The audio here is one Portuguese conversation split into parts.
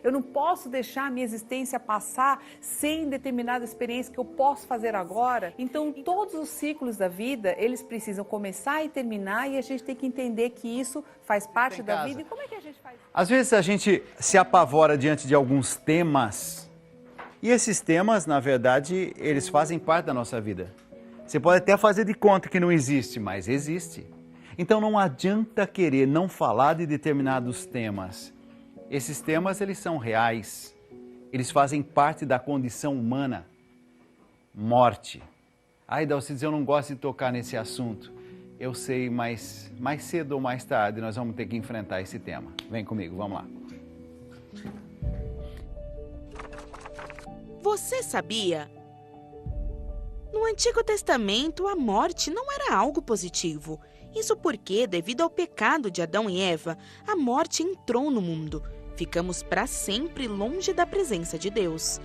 Eu não posso deixar a minha existência passar sem determinada experiência que eu posso fazer agora. Então, todos os ciclos da vida, eles precisam começar e terminar e a gente tem que entender que isso faz parte da vida. E como é que a gente faz? Às vezes a gente se apavora diante de alguns temas e esses temas, na verdade, eles fazem parte da nossa vida. Você pode até fazer de conta que não existe, mas existe. Então não adianta querer não falar de determinados temas. Esses temas, eles são reais. Eles fazem parte da condição humana. Morte. Ai, Dalcides, eu não gosto de tocar nesse assunto. Eu sei, mas mais cedo ou mais tarde nós vamos ter que enfrentar esse tema. Vem comigo, vamos lá. Você sabia? No Antigo Testamento, a morte não era algo positivo. Isso porque, devido ao pecado de Adão e Eva, a morte entrou no mundo. Ficamos para sempre longe da presença de Deus.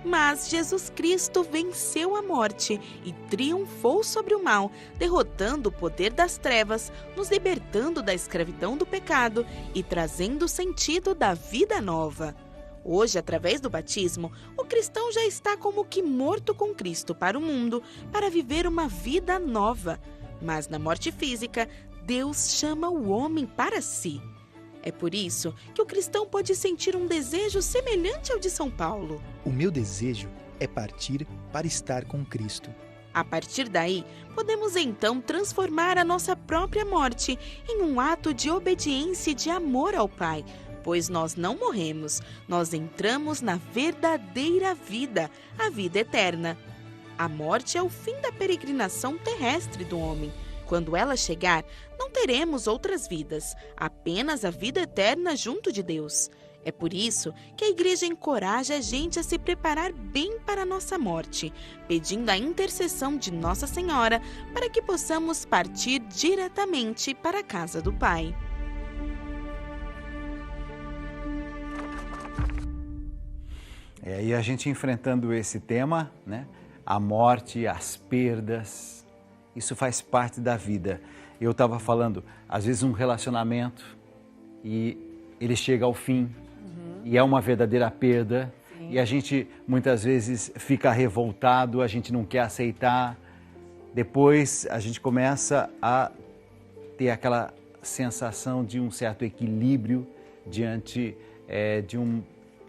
Mas Jesus Cristo venceu a morte e triunfou sobre o mal, derrotando o poder das trevas, nos libertando da escravidão do pecado e trazendo o sentido da vida nova. Hoje, através do batismo, o cristão já está como que morto com Cristo para o mundo, para viver uma vida nova. Mas na morte física, Deus chama o homem para si. É por isso que o cristão pode sentir um desejo semelhante ao de São Paulo. O meu desejo é partir para estar com Cristo. A partir daí, podemos então transformar a nossa própria morte em um ato de obediência e de amor ao Pai, pois nós não morremos, nós entramos na verdadeira vida, a vida eterna. A morte é o fim da peregrinação terrestre do homem. Quando ela chegar, não teremos outras vidas, apenas a vida eterna junto de Deus. É por isso que a igreja encoraja a gente a se preparar bem para a nossa morte, pedindo a intercessão de Nossa Senhora para que possamos partir diretamente para a casa do Pai. E a gente enfrentando esse tema, né? A morte, as perdas, isso faz parte da vida. Eu estava falando, às vezes um relacionamento e ele chega ao fim e é uma verdadeira perda. Sim. E a gente muitas vezes fica revoltado, a gente não quer aceitar. Depois a gente começa a ter aquela sensação de um certo equilíbrio diante de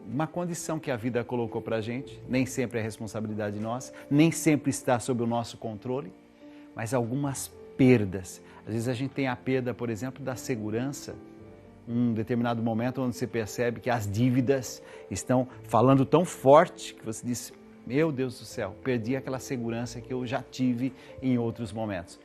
uma condição que a vida colocou para a gente. Nem sempre é responsabilidade nossa, nem sempre está sob o nosso controle, mas algumas perdas. Às vezes a gente tem a perda, por exemplo, da segurança, um determinado momento onde você percebe que as dívidas estão falando tão forte que você diz, meu Deus do céu, perdi aquela segurança que eu já tive em outros momentos.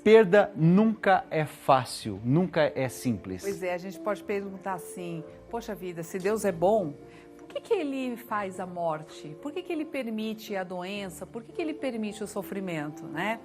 Perda nunca é fácil, nunca é simples. Pois é, a gente pode perguntar assim, poxa vida, se Deus é bom, por que Ele faz a morte? Por que Ele permite a doença? Por que Ele permite o sofrimento, né?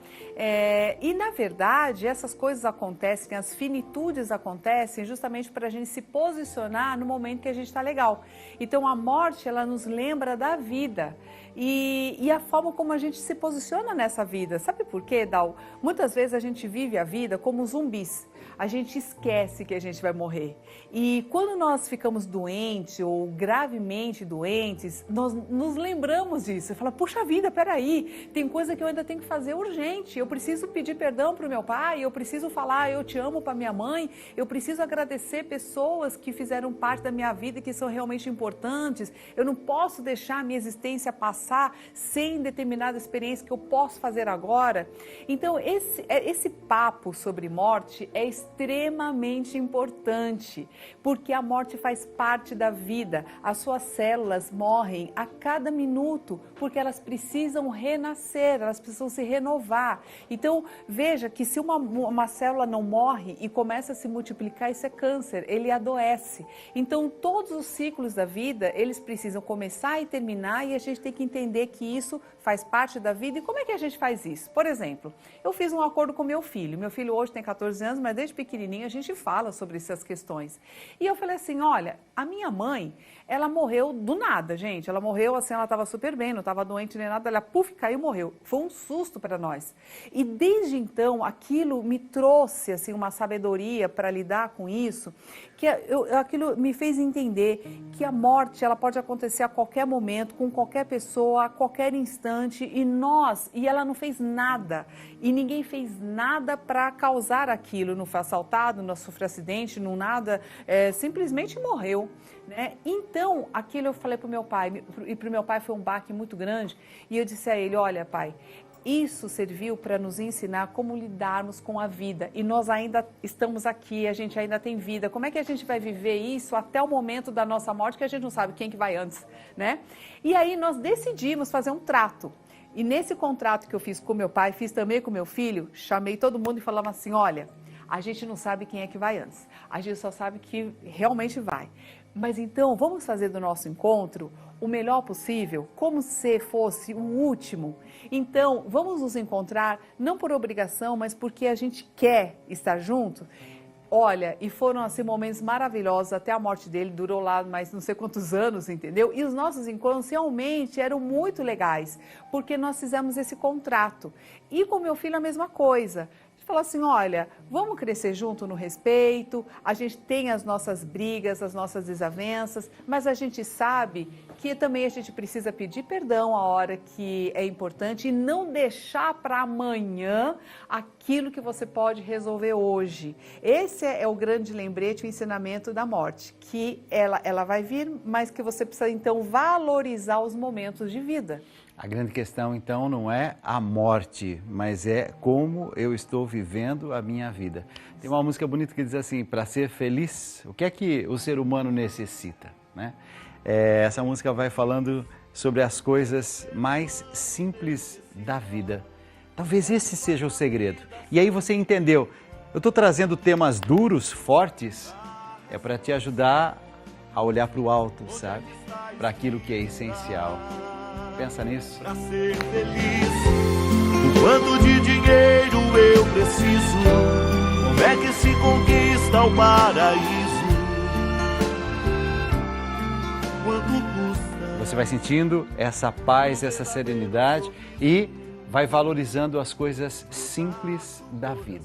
E, na verdade, essas coisas acontecem, as finitudes acontecem justamente para a gente se posicionar no momento que a gente está legal. Então, a morte, ela nos lembra da vida e a forma como a gente se posiciona nessa vida. Sabe por quê, Dal? Muitas vezes a gente vive a vida como zumbis. A gente esquece que a gente vai morrer. E quando nós ficamos doentes ou gravemente doentes, nós nos lembramos disso. Você fala, puxa vida, peraí, tem coisa que eu ainda tenho que fazer urgente. Eu preciso pedir perdão para o meu pai, eu preciso falar eu te amo para minha mãe, eu preciso agradecer pessoas que fizeram parte da minha vida e que são realmente importantes. Eu não posso deixar a minha existência passar sem determinada experiência que eu posso fazer agora. Então, esse papo sobre morte é extremamente importante, porque a morte faz parte da vida. As suas células morrem a cada minuto, porque elas precisam renascer, elas precisam se renovar. Então, veja que se uma célula não morre e começa a se multiplicar, isso é câncer, ele adoece. Então, todos os ciclos da vida, eles precisam começar e terminar, e a gente tem que entender que isso faz parte da vida. E como é que a gente faz isso? Por exemplo, eu fiz um acordo com meu filho hoje tem 14 anos, mas desde desde pequenininha a gente fala sobre essas questões. E eu falei assim, olha, a minha mãe, ela morreu do nada, gente. Ela morreu assim, ela estava super bem, não estava doente nem nada, ela puf, caiu e morreu. Foi um susto para nós. E desde então, aquilo me trouxe assim uma sabedoria para lidar com isso, que aquilo me fez entender que a morte, ela pode acontecer a qualquer momento, com qualquer pessoa, a qualquer instante, e ela não fez nada, e ninguém fez nada para causar aquilo, não foi assaltado, não sofreu acidente, não nada, simplesmente morreu, né? Então, aquilo eu falei para o meu pai, e para o meu pai foi um baque muito grande, e eu disse a ele, olha pai, isso serviu para nos ensinar como lidarmos com a vida. E nós ainda estamos aqui, a gente ainda tem vida. Como é que a gente vai viver isso até o momento da nossa morte, que a gente não sabe quem que vai antes, né? E aí nós decidimos fazer um trato. E nesse contrato que eu fiz com meu pai, fiz também com meu filho, chamei todo mundo e falava assim, olha, a gente não sabe quem é que vai antes. A gente só sabe que realmente vai. Mas então, vamos fazer do nosso encontro o melhor possível, como se fosse o último. Então, vamos nos encontrar, não por obrigação, mas porque a gente quer estar junto. Olha, e foram assim momentos maravilhosos, até a morte dele durou lá mais não sei quantos anos, entendeu? E os nossos encontros realmente eram muito legais, porque nós fizemos esse contrato. E com meu filho a mesma coisa. Falou assim, olha, vamos crescer junto no respeito, a gente tem as nossas brigas, as nossas desavenças, mas a gente sabe que também a gente precisa pedir perdão a hora que é importante e não deixar para amanhã aquilo que você pode resolver hoje. Esse é o grande lembrete, o ensinamento da morte, que ela vai vir, mas que você precisa então valorizar os momentos de vida. A grande questão, então, não é a morte, mas é como eu estou vivendo a minha vida. Tem uma música bonita que diz assim, para ser feliz, o que é que o ser humano necessita, né? Essa música vai falando sobre as coisas mais simples da vida. Talvez esse seja o segredo. E aí você entendeu, eu estou trazendo temas duros, fortes, é para te ajudar a olhar para o alto, sabe? Para aquilo que é essencial. Pensa nisso. Pra ser feliz, o quanto de dinheiro eu preciso? Como é que se conquista o paraíso? Quanto custa? Você vai sentindo essa paz, essa serenidade e vai valorizando as coisas simples da vida.